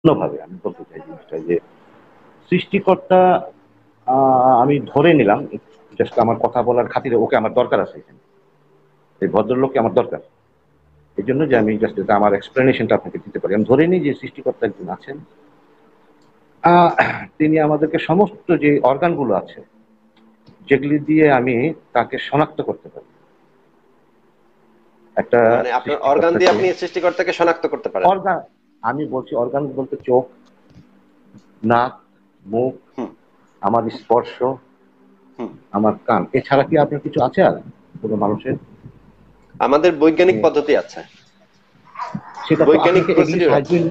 অন্যভাবে আমি বলতে চাই জিনিসটা যে সৃষ্টিকর্তা, আমি ধরে নিলাম, জাস্ট আমার কথা বলার খাতিরে ওকে আমার দরকার আছে এখানে, এই ভদ্রলোককে আমার দরকার, এই জন্য যে হুম। আমি জাস্ট এটা আমার এক্সপ্লেনেশনটা আপনাকে দিতে পারি। আমি ধরে নিই যে সৃষ্টিকর্তা একজন আছেন, তিনি আমাদেরকে সমস্ত যে অর্গানগুলো আছে যেগুলি দিয়ে আমি তাকে শনাক্ত করতে পারি একটা মানে আপনার অর্গান দিয়ে সৃষ্টিকর্তাকে। আপনি সৃষ্টিকর্তাকে শনাক্ত করতে পারেন? অর্গান, আমি বলছি অর্গান বলতে চোখ, নাক, মুখ, হুম। আমার স্পর্শ, হুম। আমার কান, এছাড়া কি আপনার কিছু আছে আর কোনো মানুষের? আমাদের বৈজ্ঞানিক পদ্ধতি আছে, সেটা তো বৈজ্ঞানিক আপনাকে এগুলি প্রসিডিউর সাহায্য, আছে।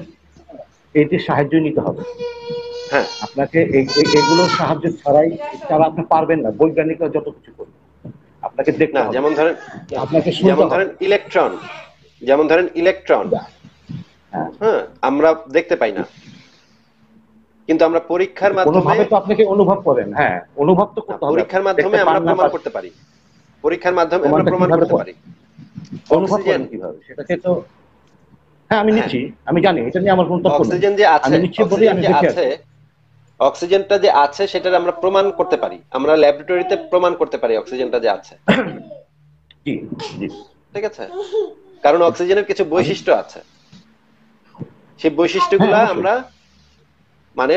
এটি সাহায্য নিতে হবে। হ্যাঁ। আপনাকে এগুলোর সাহায্য ছাড়া আপনি পারবেন না, বৈজ্ঞানিকরা যত কিছু করবে আপনাকে দেখতে না, হবে, যেমন ধরেন, আপনাকে শুনতে যেমন ধরেন হবে। ইলেকট্রন, যেমন ধরেন ইলেকট্রন, হ্যাঁ, হ্যাঁ, আমরা দেখতে পাই না, কিন্তু আমরা পরীক্ষার মাধ্যমে, কোনোভাবে তো আপনাকে অনুভব করেন, হ্যাঁ অনুভব তো করতে হবে, আপনি পরীক্ষার দেখতে মাধ্যমে পান আমরা না প্রমাণ পান। করতে পারি, পরীক্ষার মাধ্যমে আমরা প্রমাণটা প্রমাণ কিভাবে করতে করেন, পারি। অনুভব অক্সিজেন, করেন কিভাবে সেটাকে তো, হ্যাঁ আমি হ্যাঁ, নিচ্ছি, আমি জানি এটা নিয়ে আমার কোনো তর্ক নেই, অক্সিজেন যে আমি আছে, নিচ্ছি বলেই অক্সিজেন আমি যে বেঁচে আছে, আছি। অক্সিজেনটা যে আছে সেটার আমরা প্রমাণ করতে পারি, আমরা ল্যাবরেটরিতে প্রমাণ করতে পারি অক্সিজেনটা যে আছে। জি, জি, ঠিক আছে? কারণ অক্সিজেনের কিছু আমি, বৈশিষ্ট্য আছে, সেই হ্যাঁ বৈশিষ্ট্যগুলা অবশ্যই। আমরা মানে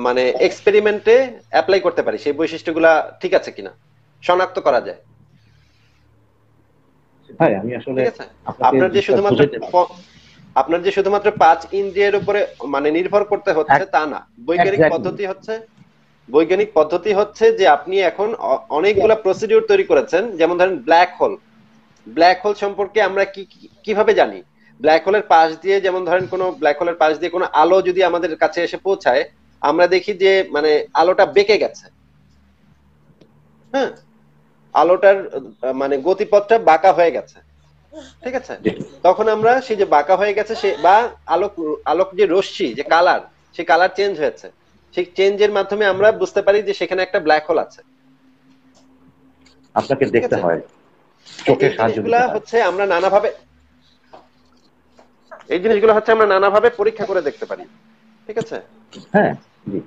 মানে এক্সপেরিমেন্টে অ্যাপ্লাই করতে পারি, সেই বৈশিষ্ট্যগুলা ঠিক আছে কিনা শনাক্ত করা যায়। ভাই আমি আসলে ঠিক আছে? আপনাকে আপনার যে জিনিসটা শুধুমাত্র বুঝাইতে আপনার যে শুধুমাত্র 5 ইন্দ্রিয়ের উপরে মানে নির্ভর করতে হচ্ছে তা না। বৈজ্ঞানিক এক্স্যাক্টলি। পদ্ধতি হচ্ছে, বৈজ্ঞানিক পদ্ধতি হচ্ছে যে আপনি এখন অনেকগুলা প্রসিডিউর তৈরি করেছেন, যেমন ধরেন ব্ল্যাক হোল। ব্ল্যাক হোল সম্পর্কে আমরা কিভাবে জানি? ব্ল্যাক হোলের পাশ দিয়ে, যেমন ধরেন কোন ব্ল্যাক হোলের পাশ দিয়ে কোনো আলো যদি আমাদের কাছে এসে পৌঁছায়, আমরা দেখি যে মানে আলোটা বেঁকে গেছে। হ্যাঁ, আলোটার মানে গতিপথটা বাঁকা হয়ে গেছে। ঠিক আছে? তখন আমরা সেই যে বাঁকা হয়ে গেছে সে, বা আলোক, আলোক যে রশ্মি যে কালার, সেই কালার চেঞ্জ হয়েছে, সেই চেঞ্জের মাধ্যমে আমরা বুঝতে পারি যে সেখানে একটা ব্ল্যাক হোল আছে। আপনাকে ঠিক দেখতে আছে? হয়, চোখের এই সাহায্য জিনিসগুলা নিতে হয়। হচ্ছে আমরা নানাভাবে, এই জিনিসগুলো হচ্ছে আমরা নানাভাবে পরীক্ষা করে দেখতে পারি। ঠিক আছে? হ্যাঁ, জি,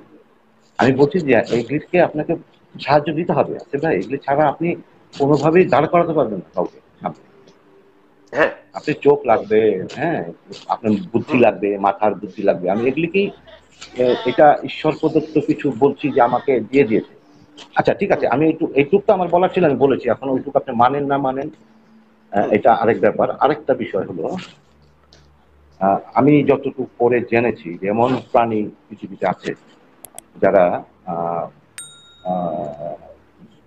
আমি বলছি যে এইগুলিকে আপনাকে সাহায্য দিতে হবে, আচ্ছা ভাই এগুলি ছাড়া আপনি কোনোভাবেই দাঁড় করাতে পারবেন না কাউকে সামনে। হ্যাঁ। আপনি চোখ লাগবে, হ্যাঁ, আপনার বুদ্ধি হুম। লাগবে, মাথার বুদ্ধি লাগবে, আমি এগুলিকেই এটা ঈশ্বর প্রদত্ত কিছু বলছি যে আমাকে দিয়ে দিয়েছে। আচ্ছা ঠিক আছে, হুম। আমি এইটুক তো আমার বলার ছিল, আমি বলেছি, এখন ওইটুকু আপনি মানেন না মানেন হুম। এটা আরেক ব্যাপার। আরেকটা বিষয় হলো, আমি যতটুকু পরে জেনেছি যে এমন প্রাণী পৃথিবীতে আছে যারা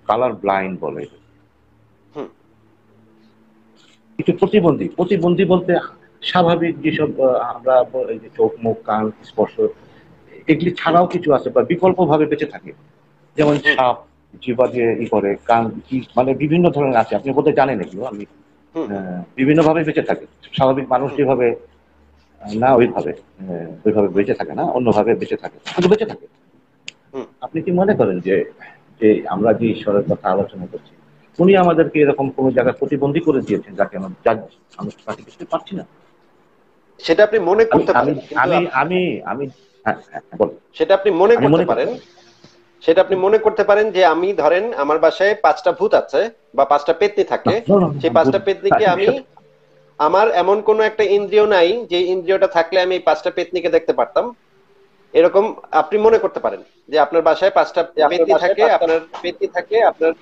কালার ব্লাইন্ড বলে, হুম। কিছু প্রতিবন্ধী, প্রতিবন্ধী বলতে স্বাভাবিক যেসব আমরা এই যে চোখ মুখ কান স্পর্শ এগুলি হুম। ছাড়াও কিছু আছে বা বিকল্প ভাবে বেঁচে থাকে, যেমন হুম। সাপ জিহ্বা দিয়ে করে, কান কি মানে বিভিন্ন ধরনের আছে, আপনি বলতে জানেন এগুলো, আমি হুম। হুম। বিভিন্ন ভাবে বেঁচে থাকে। স্বাভাবিক মানুষ হুম। যেভাবে না ওইভাবে, ওইভাবে হুম। বেঁচে থাকে না, অন্যভাবে বেঁচে থাকে, কিন্তু বেঁচে থাকে। হুম। আপনি কি মনে করেন যে যে আমরা যে ঈশ্বরের কথা আলোচনা করছি উনি আমাদেরকে এরকম কোনো জায়গায় প্রতিবন্ধী করে দিয়েছেন যাকে আমরা তাকে বুঝতে পারছি না? সেটা আপনি মনে আমি করতে আমি পারেন, কিন্তু আমি আমি আমি হ্যাঁ, হ্যাঁ, বলুন। সেটা আপনি মনে আমি করতে মনে করতে পারেন, পারি। সেটা আপনি মনে করতে পারেন যে আমি ধরেন আমার বাসায় 5টা ভূত আছে বা 5টা পেত্নী না, থাকে, না, না, সেই না, 5টা পেত্নীকে আমি, আমার এমন কোনো একটা ইন্দ্রিয় নাই যে ইন্দ্রিয়টা থাকলে আমি এই 5টা পেত্নীকে দেখতে পারতাম, এরকম আপনি মনে করতে পারেন যে আপনার বাসায় 5টা পেত্নী থাকে, আপনার আপনার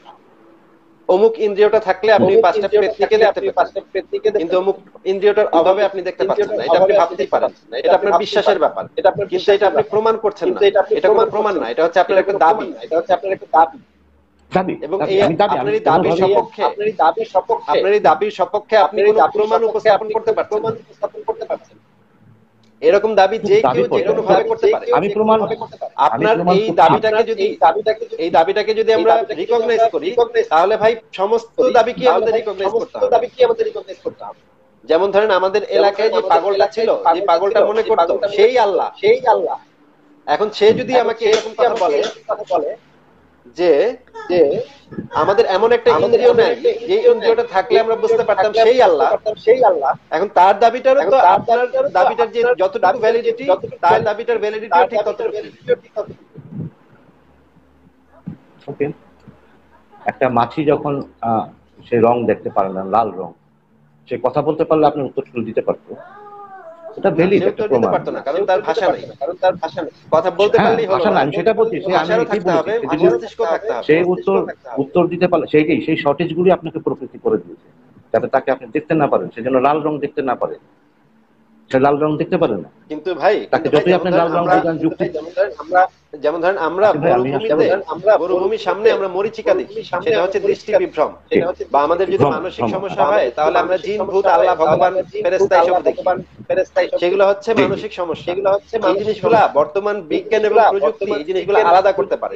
অমুক ইন্দ্রিয়টা থাকলে আপনি অমুক 5টা ইন্দ্রিয়টা পেত্নীকে থাকলে দেখতে আপনি পেতেন, 5টা পেত্নীকে দেখতে কিন্তু অমুক পেতেন, ইন্দ্রিয়টার কিন্তু অভাবে অমুক আপনি দেখতে পাচ্ছেন ইন্দ্রিয়টার না। এটা আপনি অভাবে আপনি ভাবতেই দেখতে পারেন, পাচ্ছেন না, এটা এটা আপনি আপনার ভাবতেই বিশ্বাসের পারেন, ব্যাপার, এটা আপনার কিন্তু এটা বিশ্বাসের আপনি ব্যাপার, প্রমাণ করছেন কিন্তু না। এটা আপনি এটা কোনো প্রমাণ প্রমাণ করছেন না, না, এটা হচ্ছে আপনার এটা একটা কোনো প্রমাণ দাবি। না, এটা হচ্ছে আপনার একটা দাবি। দাবি, এবং দাবি, এই আমি দাবি, আপনার আমি এই দাবির কোনোভাবে সপক্ষে, আপনার এই দাবির সপক্ষে, আপনার এই দাবির সপক্ষে আপনি আপনার এই কোনো দাবির প্রমাণ সপক্ষে উপস্থাপন আপনি করতে কোনো পারছেন প্রমাণ না। উপস্থাপন করতে পারছেন? এরকম দাবি যে শুধু দাবি কেউ যে করবেন, কোনো ভাবে দাবি করতে যে পারে। কেউ যে কোনো ভাবে করতে পারে, আমি আপনার প্রমাণ এই করছি, দাবিটাকে আপনার যদি, এই দাবিটাকে যদি, এই দাবিটাকে যদি এই আমরা দাবিটাকে যদি রিকগনাইজ আমরা করি, রিকগনাইজ তাহলে ভাই সমস্ত করি, দাবি কি তাহলে আমাদের ভাই রিকগনাইজ করতে সমস্ত হবে। দাবি কি আমাদের রিকগনাইজ করতে হবে? যেমন ধরেন আমাদের যেমন এলাকায় ধরেন যে আমাদের পাগলটা ছিল, এলাকায় যে যে পাগলটা পাগলটা ছিল, মনে যে করতো পাগলটা মনে সেই করতো আল্লাহ, সেই আল্লাহ, এখন সে যদি এখন আমাকে সে এরকম যদি কথা আমাকে বলে এরকম কথা বলে যে যে আমাদের এমন একটা ইন্দ্রিয় নাই যে ইন্দ্রিয়টা থাকলে আমরা বুঝতে পারতাম সেই আল্লাহ। এখন তার দাবিটারও তো আপনার দাবিটার যে যতটুকু ভ্যালিডিটি, তার দাবিটার ভ্যালিডিটিও ঠিক ততটুকুই। ওকে, একটা মাছি যখন সে রং দেখতে পারে না, লাল রং, সে কথা বলতে পারলে আপনি উত্তরগুলো দিতে পারতো, এটা না, ভ্যালিড সে একটা উত্তর দিতে প্রমাণ। পারতো না, কারণ তার ভাষা নাই। কথা বলতে হ্যাঁ, পারলেই হলো ভাষা না, না, আমি সেটা বলছি, সে আমি ভাষারও এটাই থাকতে বলেছি, হবে, সে যদি মস্তিষ্ক থাকতে হবে। সে উত্তর উত্তর দিতে পারলে, সেইটাই, সেই শর্টেজ গুলি আপনাকে প্রকৃতি করে দিয়েছে, যাতে তাকে আপনি দেখতে না পারেন, সেজন্য লাল রং দেখতে না পারে, সে লাল রং দেখতে পারে না। কিন্তু ভাই, তাকে যতই যেমন আপনি ধরেন লাল রং আমরা, বোঝান, যুক্তি, যেমন ধরেন আমরা আসিফ ভাই আমি আসলে মরুভূমির সামনে আমরা মরিচিকা দেখি, সেটা হচ্ছে দৃষ্টি বিভ্রম। ঠিক, বা আমাদের যদি ভ্রম মানসিক ভ্রম, সমস্যা হয়, তাহলে আমরা জিন, ভূত, আল্লাহ, ভগবান, ফেরেশতা এসব দেখি, সেগুলো হচ্ছে জি জি, মানসিক সমস্যা। এই জিনিসগুলা বর্তমান বিজ্ঞান এবং প্রযুক্তি এই জিনিসগুলো আলাদা করতে পারে,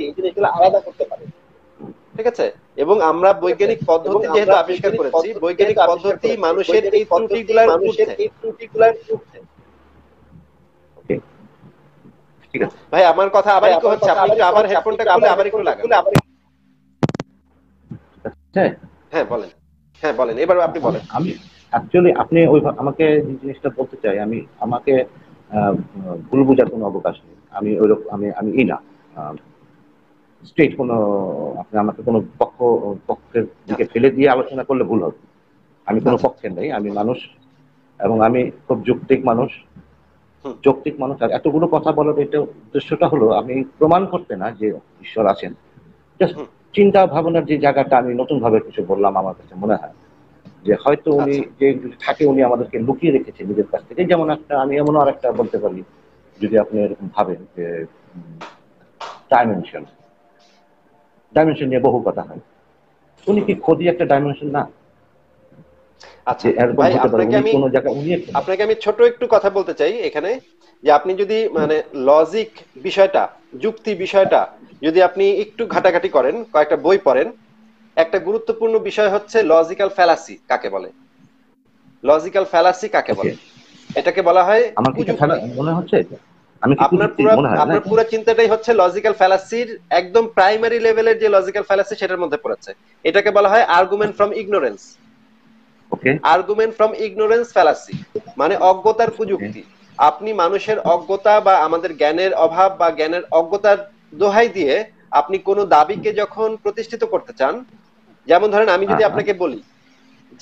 ঠিক আছে? এবং আমরা বৈজ্ঞানিক পদ্ধতি যেহেতু আবিষ্কার করেছি, বৈজ্ঞানিক পদ্ধতি মানুষের এই ত্রুটিগুলার ঊর্ধ্বে। ওকে, ঠিক আছে। ভাই আমার কথা আবার ইকো হচ্ছে, আপনি একটু আবার হেডফোনটা খুলে আবার একটু লাগান। হ্যাঁ, হ্যাঁ বলেন, হ্যাঁ বলেন, এবার আপনি আমি বলেন। আমি অ্যাকচুয়ালি আপনি ওই আমাকে যে জিনিসটা বলতে চাই, আমি আমাকে আহ, ভুল বোঝার কোনো অবকাশ নেই। আমি ওইরকম, আমি ই না স্ট্রেট কোনো, আপনি আমাকে কোনো পক্ষের দিকে আচ্ছা ফেলে দিয়ে আলোচনা করলে ভুল হবে। আমি কোনো আচ্ছা। পক্ষের নেই, আমি মানুষ, এবং আমি খুব যৌক্তিক মানুষ, হুম যৌক্তিক মানুষ। আর এতগুলো কথা বলার এটা উদ্দেশ্যটা হলো আমি প্রমাণ করতে না যে ঈশ্বর আছেন, জাস্ট হুম। চিন্তা ভাবনার যে জায়গাটা আমি নতুন ভাবে কিছু বললাম, আমার কাছে মনে হয় যে হয়তো উনি আচ্ছা যে থাকে, উনি আমাদেরকে লুকিয়ে রেখেছে নিজের কাছ থেকে। যেমন একটা, আমি এমনও আর একটা বলতে পারি, যদি আপনি এরকম ভাবেন যে ডাইমেনশন, ডাইমেনশন নিয়ে বহু কথা হয়, উনি হুম। কি খোদি একটা ডাইমেনশন না? আচ্ছা যে এরকম ভাই, হতে পারে উনি কোনো জায়গায়, উনি একটা, আপনাকে আমি ছোট একটু কথা বলতে চাই এখানে, যে আপনি যদি মানে লজিক বিষয়টা, যুক্তি বিষয়টা যদি আপনি একটু ঘাটাঘাটি করেন, কয়েকটা বই পড়েন, একটা গুরুত্বপূর্ণ বিষয় হচ্ছে লজিক্যাল ফ্যালাসি কাকে বলে। লজিক্যাল ফ্যালাসি কাকে ওকে, বলে? এটাকে বলা হয় আমার কি এটা কুযুক্তি। মনে হচ্ছে, আমি কি কুযুক্তি মনে হয় না আপনার এটা? পুরো চিন্তাটাই হচ্ছে লজিক্যাল ফ্যালাসির একদম প্রাইমারি লেভেলের যে লজিক্যাল ফ্যালাসি সেটার মধ্যে পড়েছে। এটাকে বলা হয় argument from ignorance. Okay argument from ignorance fallacy মানে অজ্ঞতার ওকে, কুযুক্তি। আপনি মানুষের অজ্ঞতা বা আমাদের জ্ঞানের অভাব বা জ্ঞানের অজ্ঞতার দোহাই দিয়ে আপনি কোনো দাবিকে যখন প্রতিষ্ঠিত করতে চান, যেমন ধরেন আমি যদি হ্যাঁ হ্যাঁ, আপনাকে বলি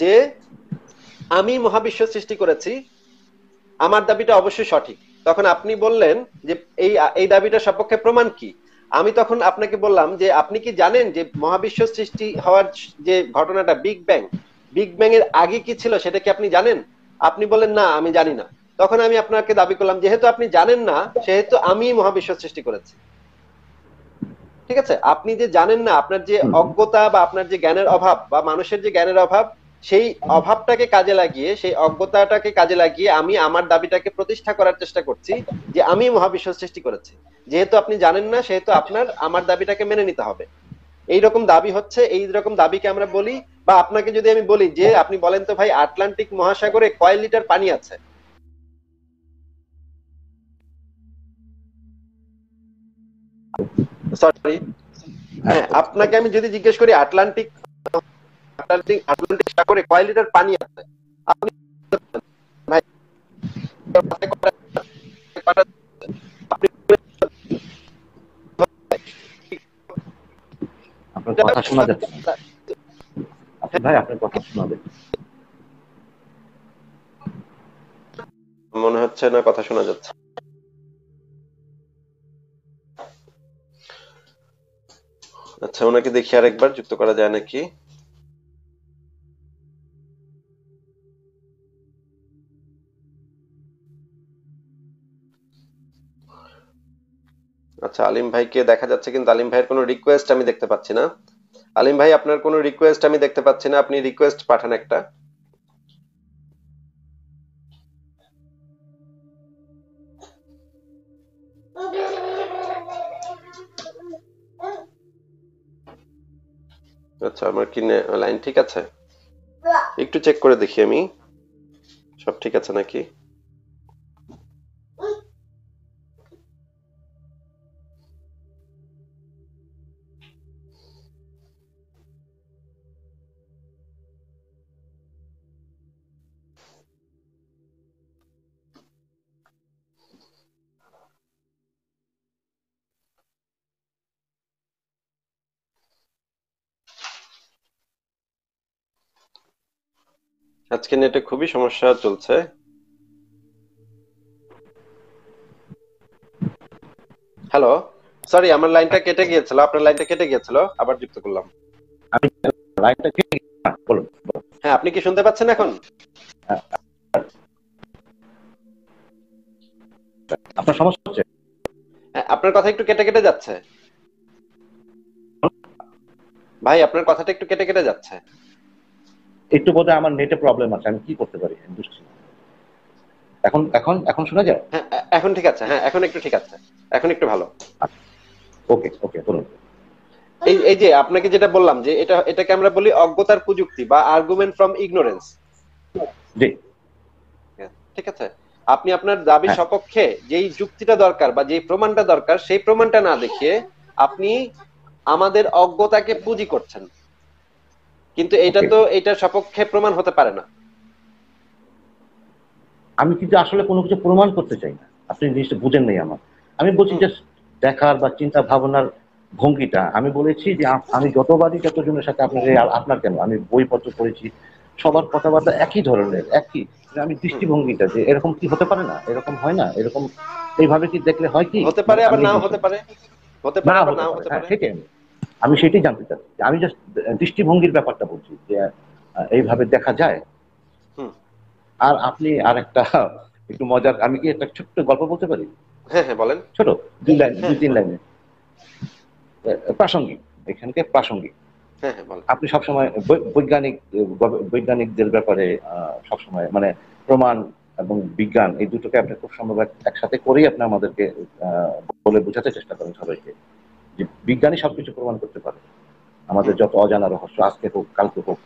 যে আমি মহাবিশ্ব সৃষ্টি করেছি, আমার দাবিটা অবশ্যই সঠিক, তখন আপনি বললেন যে এই এই দাবিটার সপক্ষে প্রমাণ কি? আমি তখন আপনাকে বললাম যে আপনি কি জানেন যে মহাবিশ্ব সৃষ্টি হওয়ার যে ঘটনাটা, বিগ ব্যাং, বিগ ব্যাং এর আগে কি ছিল সেটা কি আপনি জানেন? আপনি বলেন না আমি জানি না। তখন আমি আপনাকে দাবি করলাম যেহেতু আপনি জানেন না, সেহেতু আমি মহাবিশ্ব সৃষ্টি করেছি। ঠিক আছে? আপনি যে জানেন না, আপনার যে হুম হুম, অজ্ঞতা বা আপনার যে জ্ঞানের অভাব বা মানুষের যে জ্ঞানের অভাব, সেই অভাবটাকে কাজে লাগিয়ে, সেই অজ্ঞতাটাকে কাজে লাগিয়ে আমি আমার দাবিটাকে প্রতিষ্ঠা করার চেষ্টা করছি যে আমি মহাবিশ্ব সৃষ্টি করেছি। যেহেতু আপনি জানেন না, সেহেতু আচ্ছা, আপনার আমার দাবিটাকে মেনে নিতে হবে। এইরকম দাবি হচ্ছে, এই রকম দাবিকে আমরা বলি। বা আপনাকে যদি আমি বলি যে আপনি বলেন তো ভাই, আটলান্টিক মহাসাগরে কয় লিটার পানি আছে? সরি, হ্যাঁ হ্যাঁ, আপনাকে আমি যদি জিজ্ঞেস করি আটলান্টিক আটলান্টিক আটলান্টিক সাগরে কয় লিটার পানি আছে, আপনি ভাই আপনার কথা শোনা যাচ্ছে না, আপনি ভাই আপনার কথা শোনা যাচ্ছে। মনে হচ্ছে না কথা শোনা যাচ্ছে। আচ্ছা, ওনাকে দেখি আরেকবার যুক্ত করা যায় নাকি। আচ্ছা, আলিম ভাইকে দেখা যাচ্ছে কিন্তু আলিম ভাইয়ের কোনো রিকোয়েস্ট আমি দেখতে পাচ্ছি না। আলিম ভাই, আপনার কোনো রিকোয়েস্ট আমি দেখতে পাচ্ছি না, আপনি রিকোয়েস্ট পাঠান একটা। আচ্ছা, আমার কি লাইন ঠিক আছে? একটু চেক করে দেখি আমি, সব ঠিক আছে নাকি। আজকে নেটে খুবই সমস্যা চলছে। হ্যালো, সরি আমার লাইনটা কেটে গিয়েছিল, আপনার লাইনটা কেটে গিয়েছিল, আবার যুক্ত করলাম। আমি লাইনটা ঠিক বলুন বলুন। হ্যাঁ, আপনি কি শুনতে পাচ্ছেন এখন? হ্যাঁ, আপনার সমস্যা হচ্ছে? হ্যাঁ, আপনার কথা একটু কেটে কেটে যাচ্ছে ভাই, আপনার কথাটা একটু কেটে কেটে যাচ্ছে। একটু বোধহয় আমার নেটে প্রবলেম আছে, আমি কি করতে পারি আমি বুঝছি না। এখন এখন এখন শোনা যায়? হ্যাঁ, এখন ঠিক আছে, হ্যাঁ এখন একটু ঠিক আছে, এখন একটু ভালো। ওকে ওকে বলুন। এই এই যে আপনাকে যেটা বললাম যে এটাকে আমরা বলি অজ্ঞতার প্রযুক্তি বা আর্গুমেন্ট ফ্রম ইগনোরেন্স। জি। ঠিক আছে, আপনি আপনার দাবির হ্যাঁ। সপক্ষে যেই যুক্তিটা দরকার বা যেই প্রমাণটা দরকার সেই প্রমাণটা না দেখিয়ে আপনি আমাদের অজ্ঞতাকে পুঁজি করছেন, কিন্তু এটা ওকে, তো এটার সপক্ষে প্রমাণ হতে পারে না। আমি কিন্তু আসলে কোনো কিছু প্রমাণ করতে চাই না, আপনি জিনিসটা বুঝেন নাই আমার। আমি বলছি হুম, যে দেখার বা চিন্তা ভাবনার ভঙ্গিটা আমি বলেছি যে আমি যতবারই যতজনের সাথে আপনার কেন আমি বইপত্র পড়েছি, সবার কথাবার্তা একই ধরনের একই। আমি হুম। দৃষ্টিভঙ্গিটা যে এরকম কি হতে পারে না, এরকম হয় না, এরকম এইভাবে কি দেখলে হয় কি, হতে পারে মানে আবার আমি এই নাও জিনিসটা হতে পারে, হতে না পারে আবার হতে নাও পারে, হতে হ্যাঁ পারে। সেটাই আমি সেটাই জানতে চাচ্ছি। আমি জাস্ট দৃষ্টিভঙ্গির ব্যাপারটা বলছি যে এইভাবে দেখা যায়। হুম। আর আপনি আর একটা একটু মজার, আমি কি একটা ছোট্ট গল্প বলতে পারি? হ্যাঁ হ্যাঁ বলেন। ছোট, 2 লাইন হ্যাঁ দুই হ্যাঁ তিন বলেন। লাইনে প্রাসঙ্গিক, এখানকে প্রাসঙ্গিক। হ্যাঁ হ্যাঁ বলেন। আপনি সবসময় বৈজ্ঞানিকদের ব্যাপারে সবসময় মানে প্রমাণ এবং বিজ্ঞান এই দুটোকে আপনি খুব সম্ভব একসাথে করেই আপনি আমাদেরকে বলে বোঝাতে চেষ্টা করেন সবাইকে যে বিজ্ঞানী সবকিছু প্রমাণ করতে পারে। আমাদের হুম। যত অজানা রহস্য আজকে হোক কালকে হোক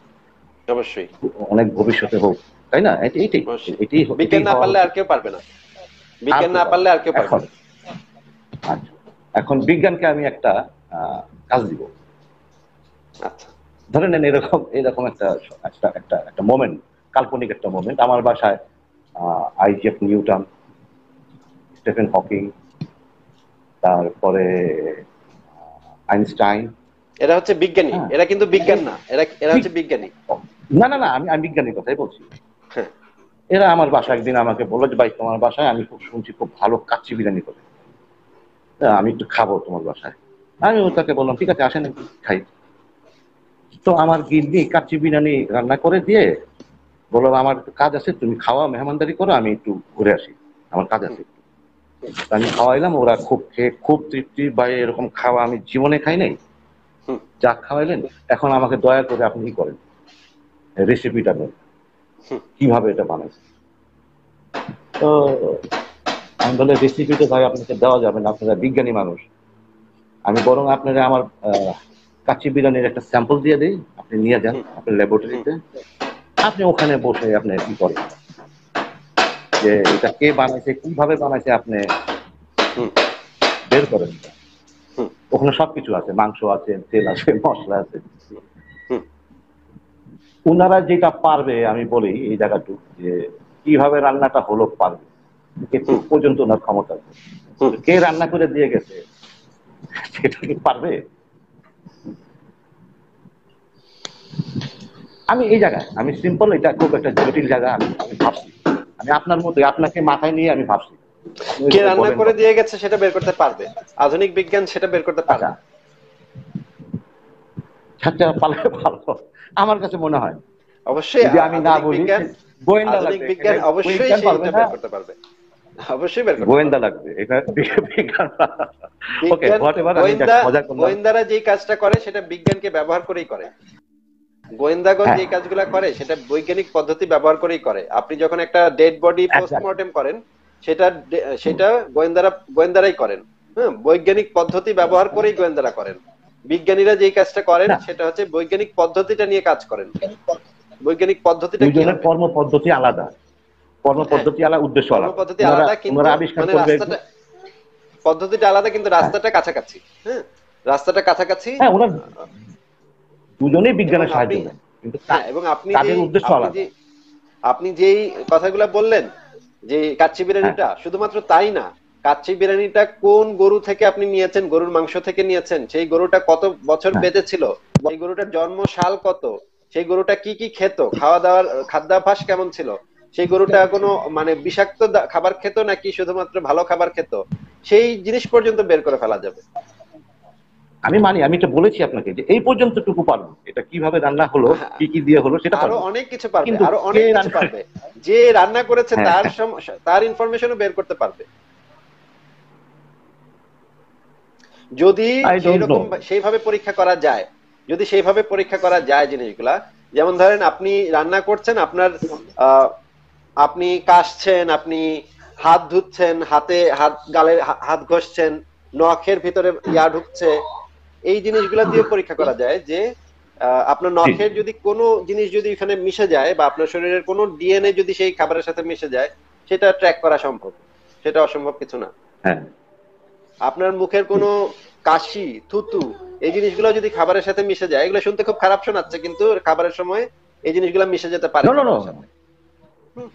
অবশ্যই। অনেক ভবিষ্যতে হোক, তাই না? এইটাই অবশ্যই, এটাই বিজ্ঞান এটাই না হওয়া পারলে উচিত। আর কেউ পারবে না, আর বিজ্ঞান কেউ না পারবে পারলে না। আর কেউ পারবে এখন না। আচ্ছা, এখন বিজ্ঞানকে আমি একটা কাজ দিব। আচ্ছা। ধরে নেন এরকম এরকম একটা একটা একটা একটা মোমেন্ট, কাল্পনিক একটা মোমেন্ট আমার বাসায়। আইজ্যাক নিউটন, স্টিফেন হকিং, তারপরে আইনস্টাইন। এরা হচ্ছে বিজ্ঞানী, হ্যাঁ, এরা কিন্তু বিজ্ঞান না, এরা এরা হচ্ছে বিগ- বিজ্ঞানী। না না না, আমি বিজ্ঞানীর কথাই বলছি। হ্যাঁ। এরা আমার বাসায় একদিন আমাকে বললো যে ভাই তোমার বাসায় আমি খুব শুনছি খুব ভালো কাচ্চি বিরিয়ানি করে, আমি একটু খাবো তোমার বাসায়। আমি তাকে বললাম ঠিক আছে আসেন একটু খাই। তো আমার গিন্নি কাচ্চি বিরিয়ানি রান্না করে দিয়ে বললো আমার একটু কাজ আছে, তুমি খাওয়া মেহমানদারি করো, আমি একটু ঘুরে আসি, আমার কাজ হুম, আছে। আমি খাওয়াইলাম, ওরা খুব খেয়ে খুব তৃপ্তি, বা এরকম খাওয়া আমি জীবনে খাই নাই। হুম, যা খাওয়াইলেন, এখন আমাকে দয়া করে আপনি কি করেন, রেসিপিটা দেন, হুম। কিভাবে এটা বানাইছেন। তো আমি বলে রেসিপিটা ভাই আপনাকে দেওয়া যাবে না, আপনারা বিজ্ঞানী মানুষ। আমি বরং আপনারা আমার কাচ্চি বিরিয়ানির একটা স্যাম্পল দিয়ে দিই, আপনি নিয়ে যান হুম, আপনার হুম, ল্যাবরেটরিতে, আপনি ওখানে বসে আপনি কি করেন যে এটা কে বানাইছে কিভাবে বানাইছে আপনি হুম, বের করেন। হুম, ওখানে সবকিছু আছে, মাংস আছে, তেল আছে, মশলা আছে। হুম, ওনারা যেটা পারবে আমি বলি এই জায়গাটুকু যে কিভাবে রান্নাটা হলো পারবে, এটুকু হুম, পর্যন্ত ওনার ক্ষমতা আছে। হুম। কে রান্না করে দিয়ে গেছে সেটা কি পারবে? আমি এই জায়গায় আমি সিম্পল, এটা খুব একটা জটিল জায়গা, আমি ভাবছি, আমি আপনার মতো আপনাকে মাথায় নিয়ে আমি ভাবছি, আপনি কে ওইভাবে রান্না বলেন করে কথা। দিয়ে গেছে সেটা বের করতে পারবে, আধুনিক বিজ্ঞান সেটা বের করতে আচ্ছা, পারবে। আচ্ছা পারলে ভালো, আমার কাছে মনে হয়। অবশ্যই যদি আমি না আধুনিক বলি বিজ্ঞান, গোয়েন্দা আধুনিক লাগবে এখানে, বিজ্ঞান অবশ্যই বিজ্ঞান পারবে সেইটা না, বের করতে পারবে, অবশ্যই বের করতে গোয়েন্দা পারবে। লাগবে এখানে বিজ্ঞান। ওকে বিজ্ঞান, হোয়াট এভার, আমি গোয়েন্দা, মজা করলাম। গোয়েন্দারা যেই কাজটা করে সেটা বিজ্ঞানকে ব্যবহার করেই করে। গোয়েন্দাগণ হ্যাঁ, যে কাজগুলা করে সেটা বৈজ্ঞানিক পদ্ধতি ব্যবহার করেই করে। আপনি যখন একটা ডেড বডি এক্স্যাক্টলি। পোস্টমর্টেম করেন, সেটা সেটা গোয়েন্দারাই করেন। হ্যাঁ, বৈজ্ঞানিক পদ্ধতি ব্যবহার করেই গোয়েন্দারা করেন। বিজ্ঞানীরা যেই কাজটা করেন না, সেটা হচ্ছে বৈজ্ঞানিক পদ্ধতিটা নিয়ে কাজ করেন। বৈজ্ঞানিক পদ্ধতিটা কি দুইজনের হবে? কর্ম পদ্ধতি আলাদা, কর্ম হ্যাঁ, পদ্ধতি আলাদা, উদ্দেশ্য আলাদা। কর্মপদ্ধতি ওনারা আলাদা কিন্তু ওনারা আবিষ্কার মানে করবে। রাস্তাটা, পদ্ধতিটা আলাদা কিন্তু হ্যাঁ, রাস্তাটা কাছাকাছি। হ্যাঁ, রাস্তাটা কাছাকাছি। হ্যাঁ ওনার দুজনেই এবং বিজ্ঞানের আপনি, সাহায্য নেন, কিন্তু হ্যাঁ এবং আপনি কাজের যেই, উদ্দেশ্য আপনি যে আলাদা। আপনি যেই কথাগুলো বললেন যে কাচ্চি হ্যাঁ, বিরিয়ানিটা শুধুমাত্র তাই না, কাচ্চি বিরিয়ানিটা কোন গরু থেকে আপনি নিয়েছেন, গরুর মাংস থেকে নিয়েছেন, সেই গরুটা কত বছর হ্যাঁ, বেঁচে ছিল, সেই গরুটার জন্ম সাল কত, সেই গরুটা কি কি খেত, খাওয়া দাওয়ার খাদ্যাভ্যাস কেমন ছিল, সেই গরুটা কোনো মানে বিষাক্ত খাবার খেত নাকি শুধুমাত্র ভালো খাবার খেত, সেই জিনিস পর্যন্ত বের করে ফেলা যাবে। আমি মানি, আমি এটা বলেছি আপনাকে যে এই পর্যন্তটুকু পারবো, এটা কিভাবে রান্না হলো, হ্যাঁ, কি কি দিয়ে হলো সেটা আরো পারবো। অনেক কিছু পারবে, কিন্তু আরো কে অনেক কিছু রান্না, পারবে, যে রান্না করেছে হ্যাঁ তার হ্যাঁ, তার ইনফরমেশনও বের করতে পারবে, যদি আই সেই ডোন্ট নো। রকম সেইভাবে পরীক্ষা করা যায়, যদি সেইভাবে পরীক্ষা করা যায় জিনিসগুলা। যেমন ধরেন আপনি রান্না করছেন, আপনার আহ আপনি কাশছেন, আপনি হাত ধুচ্ছেন, হাতে হাত গালে হাত ঘষছেন, নখের ভিতরে ইয়া ঢুকছে, এই জিনিসগুলা দিয়ে পরীক্ষা করা যায় যে আপনার জি নখের যদি কোনো জিনিস যদি এখানে মিশে যায় বা আপনার শরীরের কোনো ডিএনএ যদি সেই খাবারের সাথে মিশে যায়, সেটা ট্র্যাক করা সম্ভব, সেটা অসম্ভব কিছু না। হ্যাঁ, আপনার মুখের কোনো কাশি, থুতু, এই জিনিসগুলো যদি খাবারের সাথে মিশে যায়, এগুলো শুনতে খুব খারাপ শোনাচ্ছে, কিন্তু খাবারের সময় এই জিনিসগুলো মিশে যেতে পারে নো নো নো, খাবারের সাথে। হুম,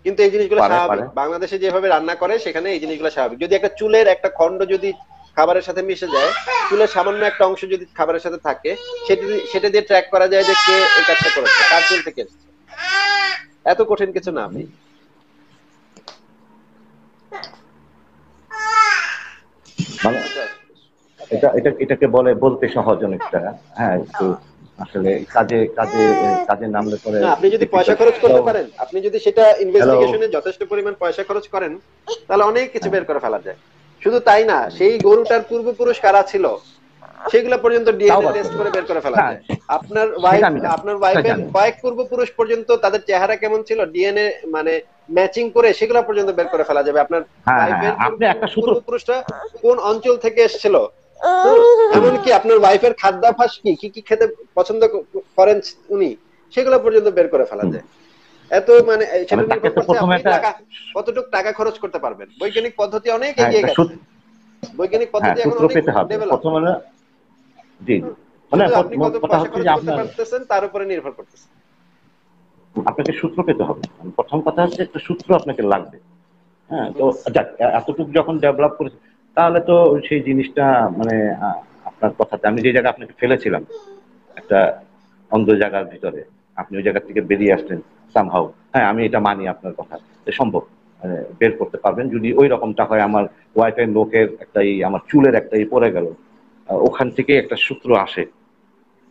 কিন্তু এই জিনিসগুলো পারে স্বাভাবিক, পারে। বাংলাদেশে যেভাবে রান্না করে সেখানে এই জিনিসগুলো স্বাভাবিক। যদি একটা চুলের একটা খণ্ড যদি খাবারের সাথে মিশে যায়, চুলের সামান্য একটা অংশ যদি খাবারের সাথে থাকে, সেটা দিয়ে ট্র্যাক করা যায় যে কে এই কাজটা করেছে, কার চুল থেকে এসেছে। এত কঠিন কিছু না ভাই। মানে এটাকে বলে বলতে সহজ অনেকটা, হ্যাঁ একটু আসলে কাজে কাজে কাজে নামলে পরে না, আপনি যদি পয়সা difficult। খরচ করতে পারেন, আপনি যদি সেটা হ্যালো, ইনভেস্টিগেশনে যথেষ্ট পরিমাণ পয়সা খরচ করেন, তাহলে অনেক কিছু বের করে ফেলা যায়। শুধু তাই না, সেই গরুটার পূর্বপুরুষ কারা ছিল সেগুলো পর্যন্ত তাও ডিএনএ বাদ টেস্ট করবে। করে বের করে ফেলা হ্যাঁ, যায়। আপনার সেটা ওয়াইফ, আমি জানি, আপনার সেটা ওয়াইফের জানি। কয়েক পূর্বপুরুষ পর্যন্ত তাদের চেহারা কেমন ছিল ডিএনএ মানে ম্যাচিং করে সেগুলো পর্যন্ত বের করে ফেলা যাবে। আপনার হ্যাঁ হ্যাঁ ওয়াইফের হ্যাঁ, আপনি একটা সূত্র, পূর্বপুরুষরা কোন অঞ্চল থেকে এসেছিল, এমনকি আপনার ওয়াইফের খাদ্যাভ্যাস কি, কি কি খেতে পছন্দ করেন উনি, সেগুলো পর্যন্ত বের করে ফেলা হুম, যায়। এত মানে মানে সেটা তাকে নির্ভর তো করছে প্রথমে আপনি একটা, টাকা কতটুকু টাকা খরচ করতে পারবেন। বৈজ্ঞানিক পদ্ধতি অনেক হ্যাঁ এগিয়ে একটা গেছে, বৈজ্ঞানিক হ্যাঁ পদ্ধতি এখন সূত্র অনেক পেতে হবে ডেভেলপ। প্রথমে না। জি জি, মানে শুধু আপনি কত কথা পয়সা হচ্ছে খরচ যে করতে আপনার, পারতেছেন তার উপরে নির্ভর করতেছে। আপনাকে সূত্র পেতে হবে। প্রথম কথা হচ্ছে একটা সূত্র আপনাকে লাগবে। হ্যাঁ, তো যাক, এতটুকু যখন ডেভেলপ করেছে তাহলে তো সেই জিনিসটা মানে আপনার কথাতে আমি যে জায়গায় আপনাকে ফেলেছিলাম একটা অন্ধ জায়গার ভিতরে, আপনি ওই জায়গা থেকে বেরিয়ে আসলেন সামহাউ। হ্যাঁ, আমি এটা মানি আপনার কথা যে সম্ভব, বের করতে পারবেন যদি ওই রকমটা হয়। আমার ওয়াইফাই লোকের একটা আমার চুলের একটা পড়ে গেল, ওখান থেকে একটা সূত্র আসে,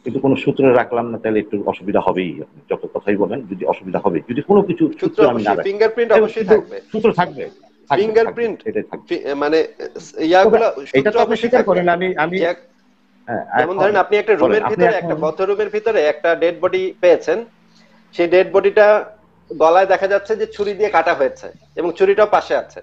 কিন্তু কোনো সূত্র রাখলাম না, তাহলে একটু অসুবিধা হবেই। আপনি যত কথাই বলেন, যদি অসুবিধা হবে যদি কোনো কিছু সূত্র সূত্র আমি না অবশ্যই, রাখি। ফিঙ্গারপ্রিন্ট অবশ্যই কিন্তু থাকবে, সূত্র থাকবে, থাকবে থাকবে, ফিঙ্গারপ্রিন্ট সেটাই থাকবে। মানে তবে ইয়াগুলা এটা সূত্র তো আপনি অবশ্যই স্বীকার থাকবে। করেন, আমি আমি যে হ্যাঁ, যেমন এখন ধরেন আপনি একটা বলেন, রুমের আপনি ভিতরে, একটা এখন বদ্ধ রুমের ভিতরে একটা ডেড বডি পেয়েছেন, সেই ডেড বডিটা গলায় দেখা যাচ্ছে যে ছুরি দিয়ে কাটা হয়েছে এবং ছুরিটাও পাশে আছে।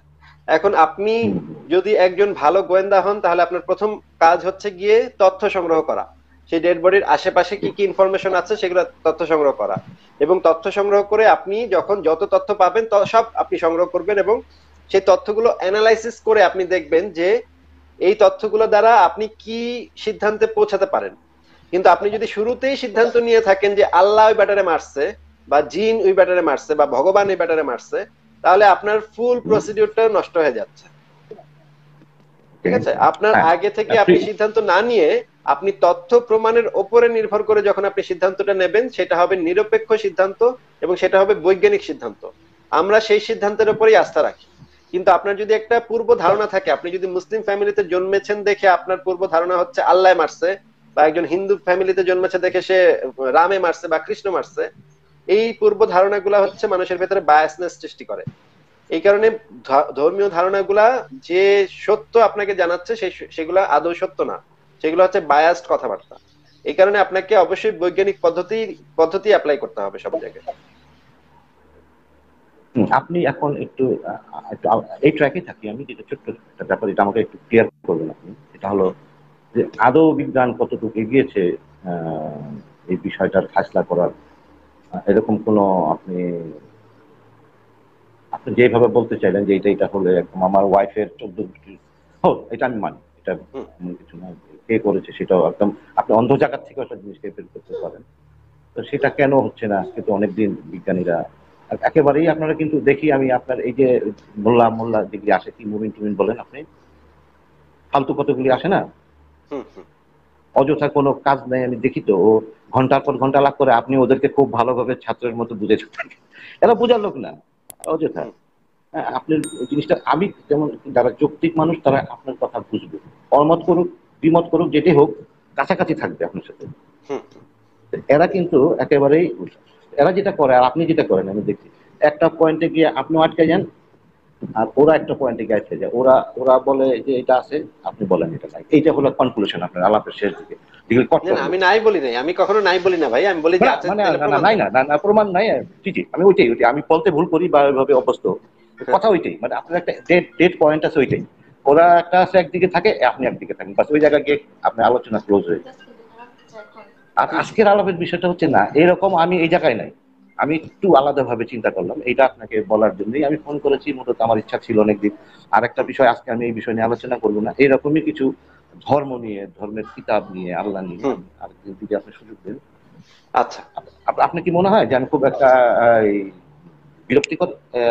এখন আপনি হুম, যদি একজন ভালো গোয়েন্দা হন, তাহলে আপনার প্রথম কাজ হচ্ছে গিয়ে তথ্য সংগ্রহ করা, সেই ডেড বডির আশেপাশে কি কি ইনফরমেশন আছে সেগুলো তথ্য সংগ্রহ করা, এবং তথ্য সংগ্রহ করে আপনি যখন যত তথ্য পাবেন সব আপনি সংগ্রহ করবেন, এবং সেই তথ্যগুলো অ্যানালাইসিস করে আপনি দেখবেন যে এই তথ্যগুলো দ্বারা আপনি কি সিদ্ধান্তে পৌঁছাতে পারেন। কিন্তু আপনি যদি শুরুতেই সিদ্ধান্ত নিয়ে থাকেন যে আল্লাহ ওই ব্যাটারে মারছে, বা জিন ওই ব্যাটারে মারছে, বা ভগবান ওই ব্যাটারে মারছে, তাহলে আপনার ফুল হুম, প্রসিডিউরটা নষ্ট হয়ে যাচ্ছে। ঠিক আছে, আপনার হ্যাঁ আগে থেকে আপনি আপনি সিদ্ধান্ত না নিয়ে আপনি তথ্য প্রমাণের উপরে নির্ভর করে যখন আপনি সিদ্ধান্তটা নেবেন, সেটা হবে নিরপেক্ষ সিদ্ধান্ত এবং সেটা হবে বৈজ্ঞানিক সিদ্ধান্ত। আমরা সেই সিদ্ধান্তের উপরেই আস্থা রাখি। কিন্তু আপনার যদি একটা পূর্ব ধারণা থাকে, আপনি যদি মুসলিম ফ্যামিলিতে জন্মেছেন দেখে আপনার পূর্ব ধারণা হচ্ছে আল্লাহ মারছে, বা একজন হিন্দু ফ্যামিলিতে জন্মেছে দেখে সে রামে মারছে বা কৃষ্ণ মারছে, এই পূর্ব ধারণাগুলা হচ্ছে মানুষের ভেতরে বায়াসনেস সৃষ্টি করে। এই কারণে ধর্মীয় ধারণাগুলা যে সত্য আপনাকে জানাচ্ছে সেগুলা আদৌ সত্য না, সেগুলো হচ্ছে বায়াসড কথাবার্তা। এই কারণে আপনাকে অবশ্যই বৈজ্ঞানিক পদ্ধতি অ্যাপ্লাই করতে হবে সব জায়গায়। আপনি এখন একটু একটু এই ট্র্যাকে থাকি আমি, যেটা ছোট্ট একটা ব্যাপার, এটা আমাকে একটু ক্লিয়ার করবেন আপনি। এটা হলো যে আদৌ বিজ্ঞান কতটুকু এগিয়েছে আহ, এই বিষয়টার ফাইসলা করার, এরকম কোনো আপনি আপনি যেভাবে বলতে চাইলেন যে এটা হলে একদম আমার ওয়াইফের 14 হোক, এটা আমি মানি, এটা হুম। এমন কিছু না, কে করেছে সেটাও একদম আপনি অন্ধ জায়গার থেকে একটা জিনিসকে বের করতে পারেন। তো সেটা কেন হচ্ছে না, কিন্তু অনেকদিন বিজ্ঞানীরা একেবারেই আপনারা কিন্তু দেখি আমি আপনার এই যে মোল্লা মোল্লা যেগুলি আসে, কি মুমিন টুমিন বলেন আপনি, ফালতু কতগুলি আসে না, হুম হুম অযথা কোনো কাজ নেই, আমি দেখি তো ও ঘন্টার পর ঘন্টা লাগ করে, আপনি ওদেরকে খুব ভালোভাবে ছাত্রের মতো বুঝেছেন, এরা বোঝার লোক না, অযথা। হুম, হ্যাঁ, আপনার ওই জিনিসটা, আমি যেমন যারা যৌক্তিক মানুষ তারা আপনার কথা বুঝবে, অমত করুক দ্বিমত করুক যেটাই হোক, কাছাকাছি থাকবে আপনার সাথে। হুম, এরা কিন্তু একেবারেই উল্টা। এরা যেটা করে আর আপনি যেটা করেন আমি দেখছি, একটা পয়েন্টে গিয়ে আপনি আটকে যান, আর ওরা একটা পয়েন্টে গিয়ে আটকে যায়, ওরা ওরা বলে যে এটা আছে, আপনি বলেন এটা নাই, এইটা হলো কনক্লুশন আপনার আলাপের শেষ দিকে, যেগুলো না না, কট্টর লোক। আমি নাই বলি নাই, আমি কখনো নাই বলি না ভাই, আমি বলি যে না আছে মানে তাহলে না না প্রমাণ নাই দেন। না না না, প্রমাণ নাই, জি জি, আমি ওইটাই ওইটাই আমি বলতে ভুল করি বা ওইভাবে অভ্যস্ত, হ্যাঁ, কথা ওইটাই, মানে আপনার একটা ডেট ডেট পয়েন্ট আছে ওইটাই, ওরা একটা আছে একদিকে থাকে, আপনি একদিকে থাকেন, বাস ওই জায়গায় গিয়ে আপনার আলোচনা ক্লোজ হয়ে যায়। আর হুম, আজকের আলাপের বিষয়টা হচ্ছে না এরকম, আমি এই জায়গায় নাই, আমি একটু আলাদাভাবে চিন্তা করলাম, এটা আপনাকে বলার জন্যই আমি ফোন করেছি, মূলত আমার ইচ্ছা ছিল অনেকদিন। আরেকটা হুম, বিষয়, আজকে আমি এই বিষয় নিয়ে আলোচনা করবো না, এইরকমই কিছু ধর্ম নিয়ে, ধর্মের কিতাব নিয়ে, আল্লাহ নিয়ে হুম, আমি আরেকদিন যদি আপনি সুযোগ দেন। আচ্ছা। আপনার কি মনে হয় যে আমি খুব একটা এই, বিরক্তিকর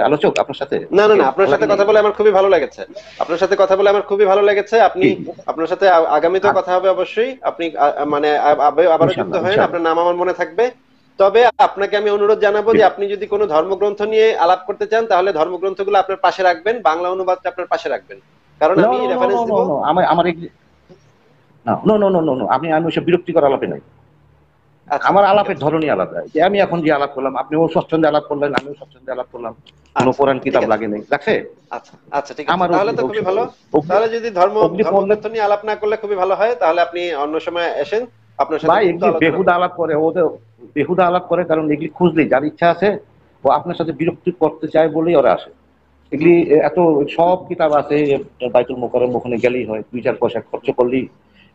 আলোচক আপনার সাথে? না না কি না, আপনার ভালো সাথে লাগেনি? কথা বলে আমার খুবই ভালো লেগেছে। আপনার সাথে কথা বলে আমার খুবই ভালো লেগেছে। আপনি, জি, আপনার সাথে আগামীতেও কথা হবে অবশ্যই। আপনি মানে আবারও যুক্ত ইনশাল্লাহ হয়েন, ইনশাল্লাহ। আপনার নাম আমার মনে থাকবে। তবে আপনাকে আমি অনুরোধ জানাবো জি। যে আপনি যদি কোনো ধর্মগ্রন্থ নিয়ে আলাপ করতে চান তাহলে ধর্মগ্রন্থগুলো আপনার পাশে রাখবেন, বাংলা অনুবাদটা আপনার পাশে রাখবেন, কারণ নো আমি no no no reference no দিব। নো, আমার আমার না, no no no no no, আমি আমি ওইসব বিরক্তিকর আলাপে নাই। আচ্ছা আমার ঠিক আলাপের আছে। ধরনই আলাদা, যে আমি এখন যে আলাপ করলাম, আপনি ও স্বচ্ছন্দে আলাপ করলেন, আমিও স্বচ্ছন্দে আলাপ করলাম, কোনো আচ্ছা কোরআন ঠিক কিতাব আছে। লাগে নাই, লাগছে। আচ্ছা আচ্ছা ঠিক আছে, আমার তাহলে অগ্নি তো খুবই ভালো। অগ্নি তাহলে যদি অগ্নি পড়লে, ধর্মগ্রন্থ নিয়ে আলাপ না করলে খুবই ভালো হয়, তাহলে আপনি অন্য সময় এসেন, আপনার সাথে ভাই মুক্ত এগুলি আলোচনা বেহুদা করবো। আলাপ করে, ওদের বেহুদা আলাপ করে, কারণ এগুলি খুঁজলেই যার ইচ্ছা আছে ও আপনার সাথে বিরক্তি করতে চায় বলেই ওরা আসে। এগুলি হুম, এত সব কিতাব আছে, বাইতুল মোকাররম ওখানে গেলেই হয়, 2-4 পয়সা খরচ করলেই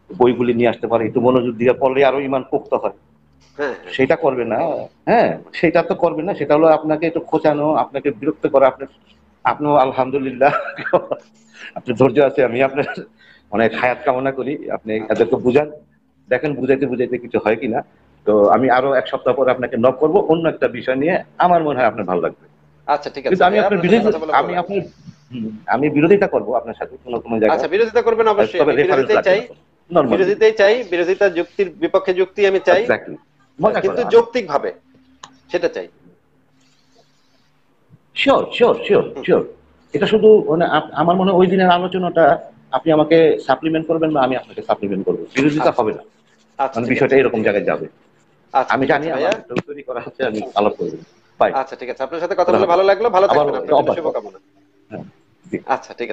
বইগুলি নিয়ে আসতে পারে, একটু মনোযোগ দিয়ে পড়লে আরো ইমান পোক্ত হয়। হ্যাঁ হ্যাঁ, সেটা করবে না, হ্যাঁ, সেটা তো করবে না, সেটা হলো আপনাকে একটু খোঁচানো, আপনাকে বিরক্ত করা, আপনার, আপনিও আলহামদুলিল্লাহ আপনার ধৈর্য আছে, আমি আপনার অনেক হায়াত কামনা করি, আপনি আচ্ছা এদেরকে বুঝান, দেখেন বুঝাইতে বুঝাইতে কিছু হয় কিনা। তো আমি আরো 1 সপ্তাহ পরে আপনাকে নক করবো অন্য একটা বিষয় নিয়ে, আমার মনে হয় আপনার ভালো লাগবে। আচ্ছা ঠিক আছে কিন্তু আমি ভাইয়া, আপনার আপনার সাথে বিরোধী, কথা বলে ভালো আমি লাগলো। আপনার আমি বিরোধিতা করবো আপনার সাথে কোনো কোনো জায়গায়, আচ্ছা, বিরোধিতা করবেন অবশ্যই, তবে আমি রেফারেন্স বিরোধিতাই লাগবে চাই। না, নর্মাল জিনিস। বিরোধিতাই চাই, বিরোধিতা যুক্তির বিপক্ষে যুক্তি আমি চাই। এক্স্যাক্টলি, মজা করে কিন্তু আমি, যৌক্তিক ভাবে সেটা চাই। শিওর শিওর শিওর হুম, শিওর। এটা শুধু মানে আমার মনে হয় ওই দিনের আলোচনাটা আপনি আমাকে সাপ্লিমেন্ট করবেন বা আমি আপনাকে সাপ্লিমেন্ট করবো, বিরোধিতা আচ্ছা হবে না, আচ্ছা মানে ঠিক বিষয়টা আছে এরকম ঠিক আছে। জায়গায় যাবে। আচ্ছা আমি ঠিক জানি আছে আমার ভাইয়া। তৈরি করা হচ্ছে, আমি আলাপ করবো। বাই। আচ্ছা ঠিক আছে, আপনার সাথে কথা খোদা বলে হাফেজ। ভালো লাগলো, ভালো আবার থাকবেন, এটা আপনার জন্য অভ্যাস। শুভকামনা। হ্যাঁ, জি। আচ্ছা ঠিক আছে।